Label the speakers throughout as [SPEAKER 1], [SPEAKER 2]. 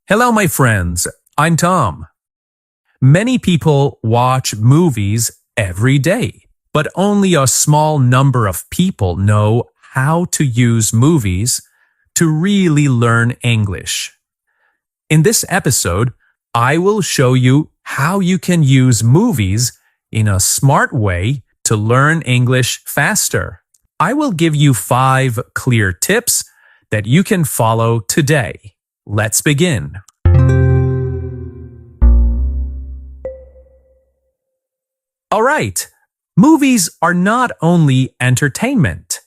[SPEAKER 1] Hello, my friends. I'm Tom. Many people watch movies every day, but only a small number of people know how to use movies to really learn English. In this episode, I will show you how you can use movies in a smart way to learn English faster. I will give you 5 clear tips that you can follow today. Let's begin. Alright, movies are not only entertainment.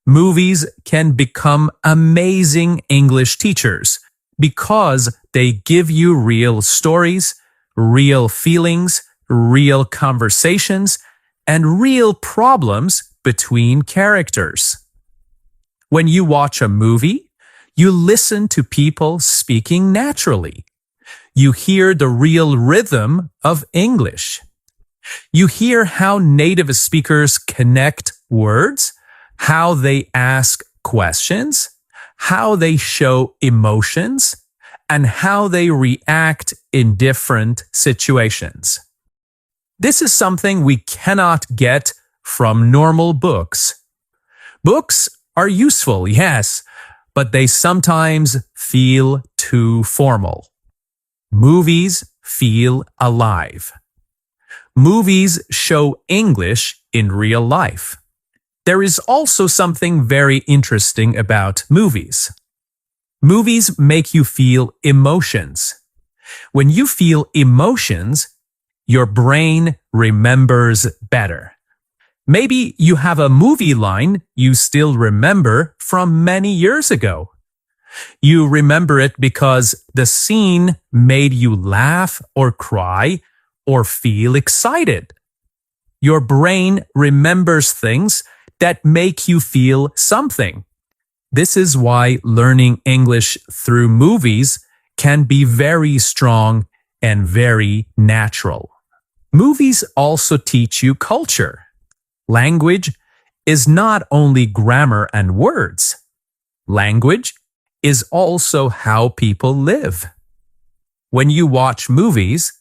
[SPEAKER 1] Movies can become amazing English teachers because they give you real stories, real feelings, real conversations, and real problems between characters. When you watch a movie, you listen to people speaking naturally. You hear the real rhythm of English. You hear how native speakers connect words, how they ask questions, how they show emotions, and how they react in different situations. This is something we cannot get from normal books. Books are useful, yes, but they sometimes feel too formal. Movies feel alive. Movies show English in real life. There is also something very interesting about movies. Movies make you feel emotions. When you feel emotions, your brain remembers better. Maybe you have a movie line you still remember from many years ago. You remember it because the scene made you laugh or cry or feel excited. Your brain remembers things that make you feel something. This is why learning English through movies can be very strong and very natural. Movies also teach you culture. Language is not only grammar and words. Language is also how people live. When you watch movies,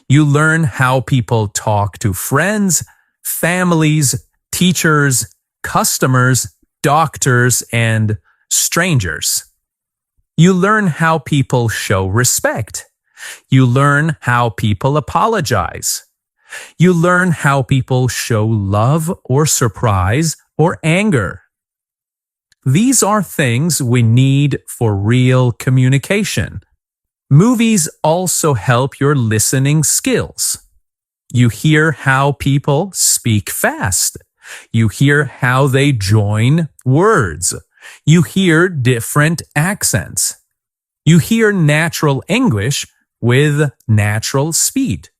[SPEAKER 1] you learn how people talk to friends, families, teachers, customers, doctors, and strangers. You learn how people show respect. You learn how people apologize. You learn how people show love or surprise or anger. These are things we need for real communication. Movies also help your listening skills. You hear how people speak fast. You hear how they join words. You hear different accents. You hear natural English with natural speed.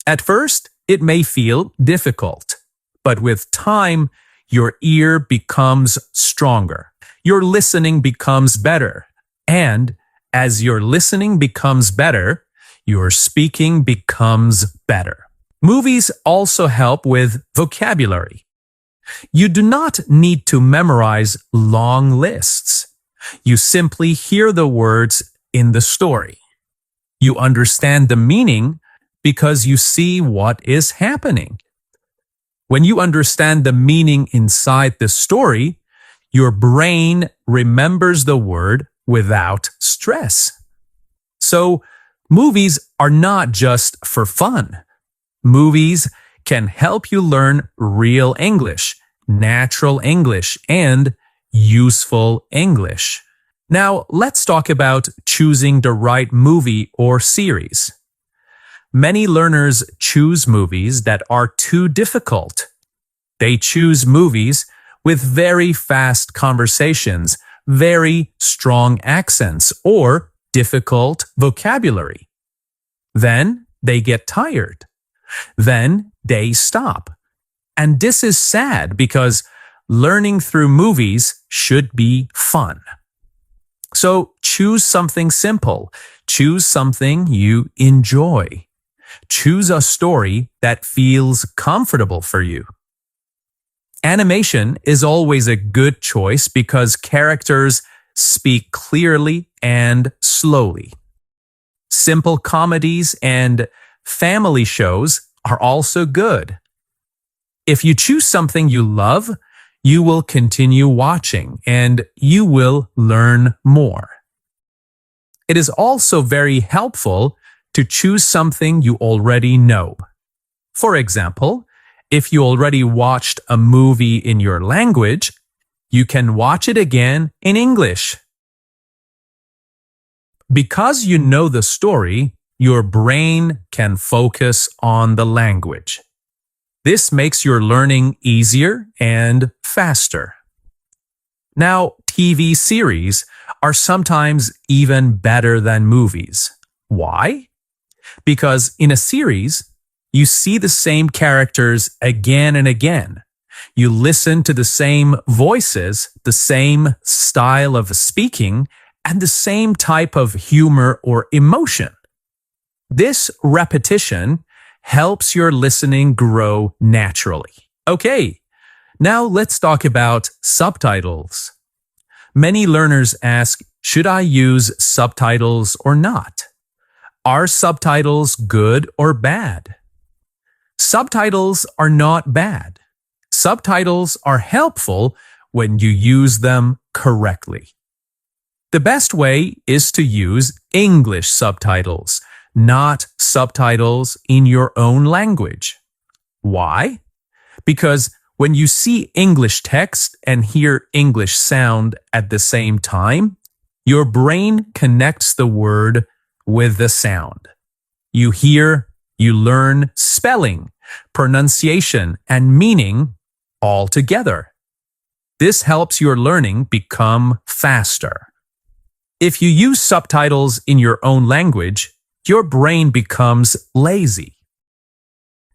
[SPEAKER 1] At first, it may feel difficult, but with time, your ear becomes stronger. Your listening becomes better, and as your listening becomes better, your speaking becomes better. Movies also help with vocabulary. You do not need to memorize long lists. You simply hear the words in the story. You understand the meaning because you see what is happening. When you understand the meaning inside the story, your brain remembers the word without stress. So, movies are not just for fun. Movies can help you learn real English, natural English, and useful English. Now, let's talk about choosing the right movie or series. Many learners choose movies that are too difficult. They choose movies with very fast conversations, very strong accents, or difficult vocabulary. Then they get tired. Then they stop. And this is sad because learning through movies should be fun. So choose something simple. Choose something you enjoy. Choose a story that feels comfortable for you. Animation is always a good choice because characters speak clearly and slowly. Simple comedies and family shows are also good. If you choose something you love, you will continue watching and you will learn more. It is also very helpful to choose something you already know. For example, if you already watched a movie in your language, you can watch it again in English. Because you know the story, your brain can focus on the language. This makes your learning easier and faster. Now, TV series are sometimes even better than movies. Why? Because in a series, you see the same characters again and again. You listen to the same voices, the same style of speaking, and the same type of humor or emotion. This repetition helps your listening grow naturally. Okay, now let's talk about subtitles. Many learners ask, should I use subtitles or not? Are subtitles good or bad? Subtitles are not bad. Subtitles are helpful when you use them correctly. The best way is to use English subtitles, not subtitles in your own language. Why? Because when you see English text and hear English sound at the same time, your brain connects the word with the sound. You hear, you learn spelling, pronunciation, and meaning all together. This helps your learning become faster. If you use subtitles in your own language, your brain becomes lazy.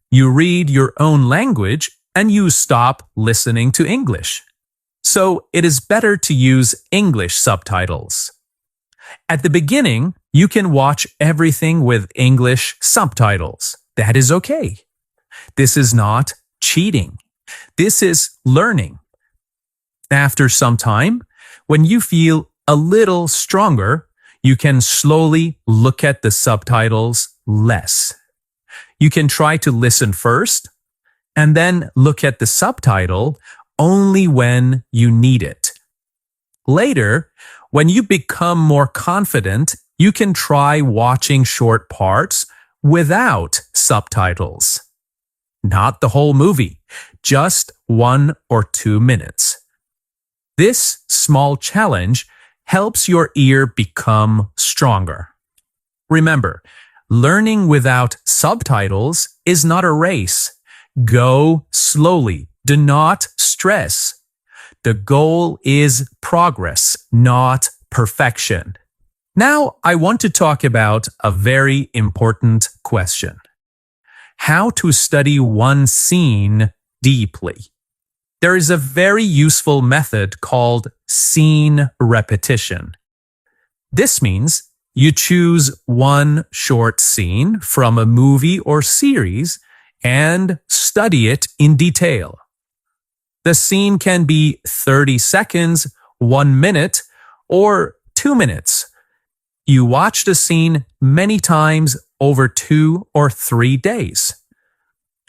[SPEAKER 1] You read your own language and you stop listening to English. So it is better to use English subtitles. At the beginning, you can watch everything with English subtitles. That is okay. This is not cheating. This is learning. After some time, when you feel a little stronger, you can slowly look at the subtitles less. You can try to listen first, and then look at the subtitle only when you need it. Later, when you become more confident, you can try watching short parts without subtitles. Not the whole movie, just 1 or 2 minutes. This small challenge helps your ear become stronger. Remember, learning without subtitles is not a race. Go slowly. Do not stress. The goal is progress, not perfection. Now, I want to talk about a very important question. How to study one scene deeply. There is a very useful method called scene repetition. This means you choose one short scene from a movie or series and study it in detail. The scene can be 30 seconds, 1 minute, or 2 minutes. You watch the scene many times over 2 or 3 days.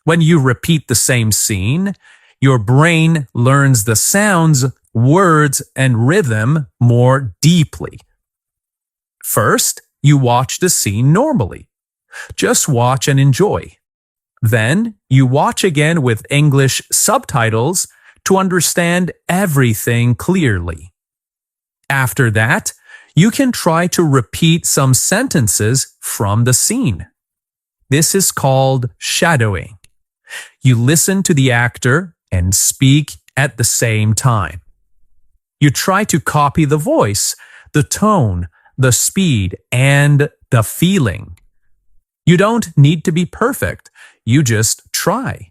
[SPEAKER 1] When you repeat the same scene, your brain learns the sounds, words, and rhythm more deeply. First, you watch the scene normally. Just watch and enjoy. Then, you watch again with English subtitles to understand everything clearly. After that, you can try to repeat some sentences from the scene. This is called shadowing. You listen to the actor and speak at the same time. You try to copy the voice, the tone, the speed, and the feeling. You don't need to be perfect. You just try.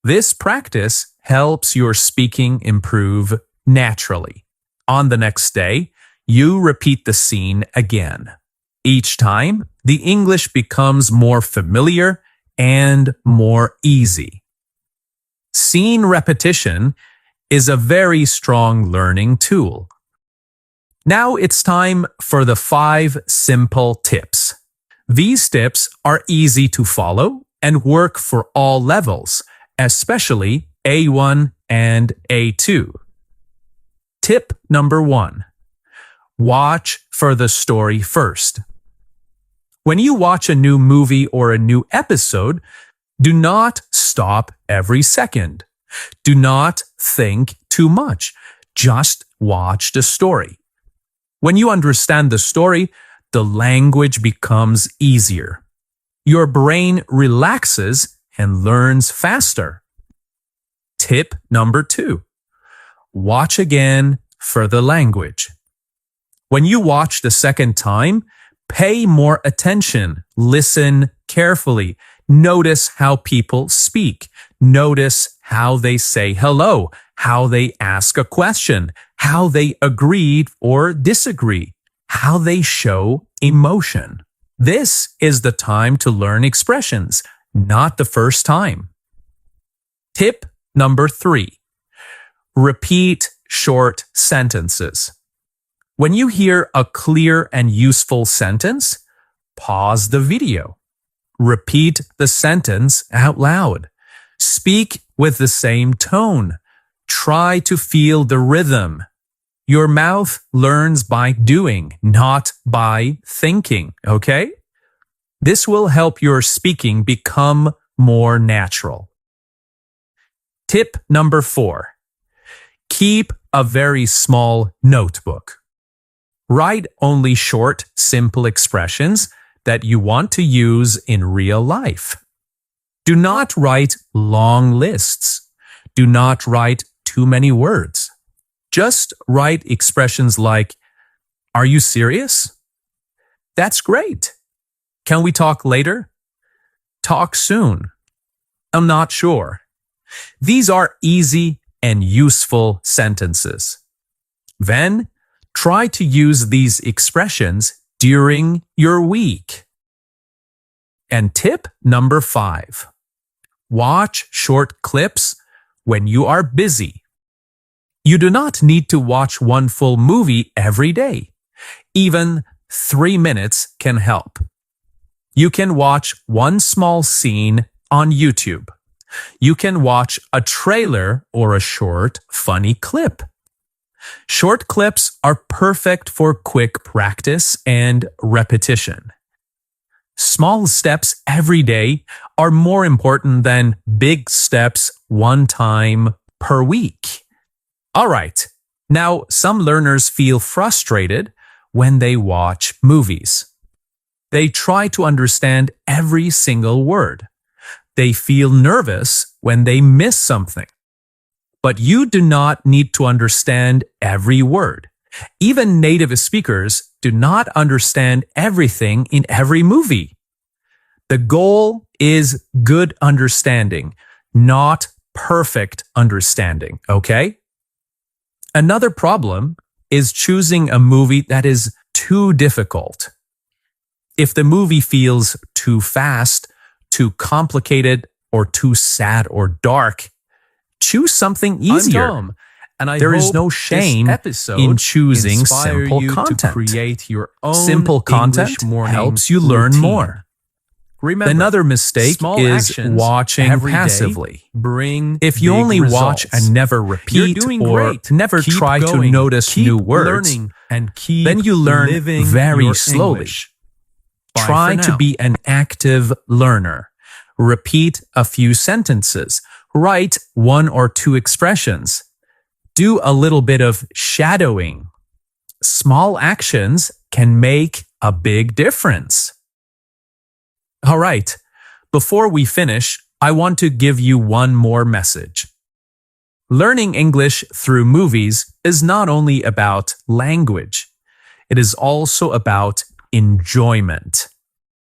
[SPEAKER 1] This practice helps your speaking improve naturally. On the next day, you repeat the scene again. Each time, the English becomes more familiar and more easy. Scene repetition is a very strong learning tool. Now it's time for the 5 simple tips. These tips are easy to follow and work for all levels, especially A1 and A2. Tip number 1. Watch for the story first. When you watch a new movie or a new episode, do not stop every second. Do not think too much. Just watch the story. When you understand the story, the language becomes easier. Your brain relaxes and learns faster. Tip number 2. Watch again for the language. When you watch the second time, pay more attention. Listen carefully. Notice how people speak. Notice how they say hello, how they ask a question, how they agree or disagree, how they show emotion. This is the time to learn expressions, not the first time. Tip number 3. Repeat short sentences. When you hear a clear and useful sentence, pause the video. Repeat the sentence out loud. Speak with the same tone. Try to feel the rhythm. Your mouth learns by doing, not by thinking, okay? This will help your speaking become more natural. Tip number 4. Keep a very small notebook. Write only short, simple expressions that you want to use in real life. Do not write long lists. Do not write too many words. Just write expressions like, "Are you serious?" "That's great." "Can we talk later?" "Talk soon." "I'm not sure." These are easy and useful sentences. Then, try to use these expressions during your week. And tip number 5. Watch short clips when you are busy. You do not need to watch one full movie every day. Even 3 minutes can help. You can watch one small scene on YouTube. You can watch a trailer or a short, funny clip. Short clips are perfect for quick practice and repetition. Small steps every day are more important than big steps one time per week. All right, now some learners feel frustrated when they watch movies. They try to understand every single word. They feel nervous when they miss something. But you do not need to understand every word. Even native speakers do not understand everything in every movie. The goal is good understanding, not perfect understanding, okay? Another problem is choosing a movie that is too difficult. If the movie feels too fast, too complicated, or too sad or dark, choose something easier.
[SPEAKER 2] I'm Tom, and I
[SPEAKER 1] there
[SPEAKER 2] hope
[SPEAKER 1] is no shame
[SPEAKER 2] this
[SPEAKER 1] in choosing
[SPEAKER 2] inspire
[SPEAKER 1] simple
[SPEAKER 2] you
[SPEAKER 1] content.
[SPEAKER 2] To create your own
[SPEAKER 1] Simple content
[SPEAKER 2] English morning
[SPEAKER 1] helps you learn
[SPEAKER 2] routine.
[SPEAKER 1] more.
[SPEAKER 2] Remember,
[SPEAKER 1] Another mistake
[SPEAKER 2] small
[SPEAKER 1] is
[SPEAKER 2] actions
[SPEAKER 1] watching
[SPEAKER 2] every day
[SPEAKER 1] passively.
[SPEAKER 2] bring
[SPEAKER 1] If you
[SPEAKER 2] big
[SPEAKER 1] only
[SPEAKER 2] results.
[SPEAKER 1] watch and never repeat
[SPEAKER 2] You're doing
[SPEAKER 1] or
[SPEAKER 2] great.
[SPEAKER 1] never
[SPEAKER 2] Keep
[SPEAKER 1] try to
[SPEAKER 2] going.
[SPEAKER 1] notice
[SPEAKER 2] Keep
[SPEAKER 1] new words,
[SPEAKER 2] learning and keep
[SPEAKER 1] then you learn
[SPEAKER 2] living
[SPEAKER 1] very
[SPEAKER 2] your
[SPEAKER 1] slowly.
[SPEAKER 2] English. Bye
[SPEAKER 1] Try
[SPEAKER 2] for
[SPEAKER 1] to
[SPEAKER 2] now.
[SPEAKER 1] be an active learner. Repeat a few sentences. Write 1 or 2 expressions. Do a little bit of shadowing. Small actions can make a big difference. All right, before we finish, I want to give you one more message. Learning English through movies is not only about language. It is also about enjoyment.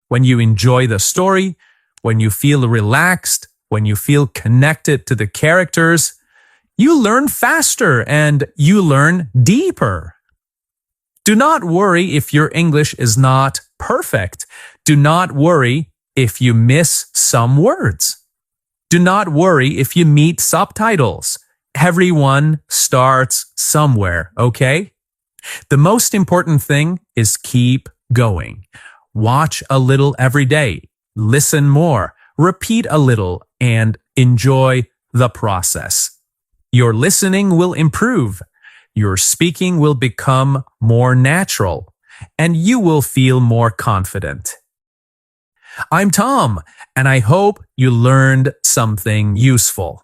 [SPEAKER 1] When you enjoy the story, when you feel relaxed, when you feel connected to the characters, you learn faster and you learn deeper. Do not worry if your English is not perfect. Do not worry if you miss some words. Do not worry if you meet subtitles. Everyone starts somewhere, okay? The most important thing is keep going. Watch a little every day, listen more, repeat a little, and enjoy the process. Your listening will improve, your speaking will become more natural, and you will feel more confident. I'm Tom, and I hope you learned something useful.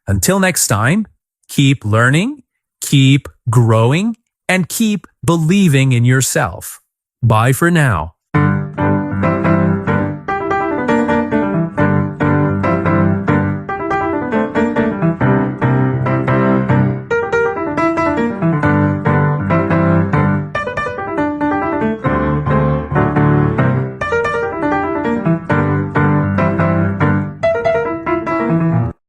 [SPEAKER 1] Until next time, keep learning, keep growing, and keep believing in yourself. Bye for now.